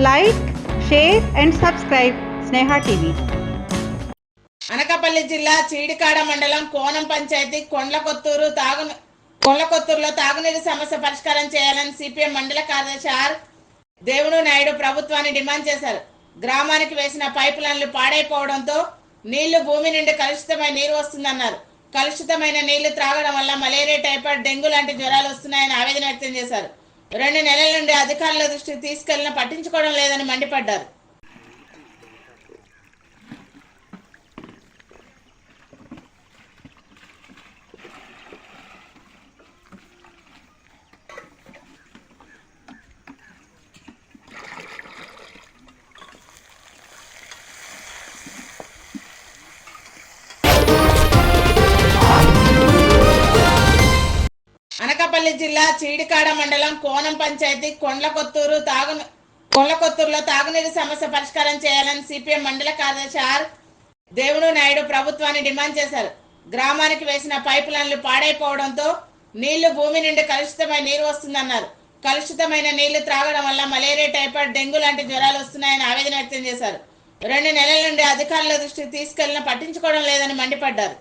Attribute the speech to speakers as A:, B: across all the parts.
A: like, share and subscribe Sneha TV.
B: Anakapalli జిల్లా చీడికాడ మండలం కోనం పంచాయతీ కొండ్లకొత్తూరులో తాగునీరు సమస్య పరిష్కారం చేయాలని సిపిఎం మండల కార్యదర్శి ఆర్ దేవుడు నాయుడు ప్రభుత్వాన్ని డిమాండ్ చేశారు. గ్రామానికి వేసిన పైప్ లైన్లు పాడైపోవడంతో నీళ్లు భూమి నుండి కలుషితమైన నీరు వస్తుందన్నారు. కలుషితమైన నీళ్లు త్రాగడం వల్ల మలేరియా, టైఫాయిడ్, డెంగ్యూ లాంటి జ్వరాలు వస్తున్నాయని ఆవేదన వ్యక్తం చేశారు. 2 నెలల నుండి అధికారుల దృష్టికి తీసుకెళ్లినా పట్టించుకోవడం లేదని మండిపడ్డారు. అనకాపల్లి జిల్లా చీడికాడ మండలం కోనం పంచాయతీ కొండ్లకొత్తూరులో తాగునీరు సమస్య పరిష్కారం చేయాలని సిపిఎం మండల కార్యదర్శి ఆర్ దేవుడు నాయుడు ప్రభుత్వాన్ని డిమాండ్ చేశారు. గ్రామానికి వేసిన పైప్ లైన్లు పాడైపోవడంతో నీళ్లు భూమి నుండి కలుషితమైన నీరు వస్తుందన్నారు. కలుషితమైన నీళ్లు త్రాగడం వల్ల మలేరియా, టైఫాయిడ్, డెంగ్యూ లాంటి జ్వరాలు వస్తున్నాయని ఆవేదన వ్యక్తం చేశారు. 2 నెలల నుండి అధికారుల దృష్టికి తీసుకెళ్లినా పట్టించుకోవడం లేదని మండిపడ్డారు.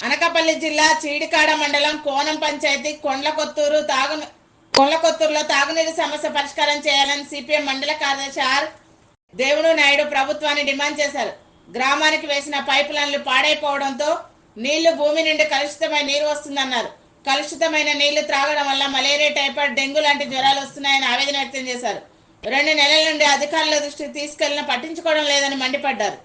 B: అనకాపల్లి జిల్లా చీడికాడ మండలం కోనం పంచాయతీ కొండ్లకొత్తూరులో తాగునీరు సమస్య పరిష్కారం చేయాలని సిపిఎం మండల కార్యదర్శి ఆర్ దేవుడు నాయుడు ప్రభుత్వాన్ని డిమాండ్ చేశారు. గ్రామానికి వేసిన పైప్ లైన్లు పాడైపోవడంతో నీళ్లు భూమి నుండి కలుషితమైన నీరు వస్తుందన్నారు. కలుషితమైన నీళ్లు త్రాగడం వల్ల మలేరియా, టైఫాయిడ్, డెంగ్యూ లాంటి జ్వరాలు వస్తున్నాయని ఆవేదన వ్యక్తం చేశారు. 2 నెలల నుండి అధికారుల దృష్టికి తీసుకెళ్లినా పట్టించుకోవడం లేదని మండిపడ్డారు.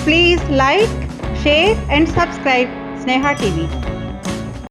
A: Please like, share and subscribe Sneha TV.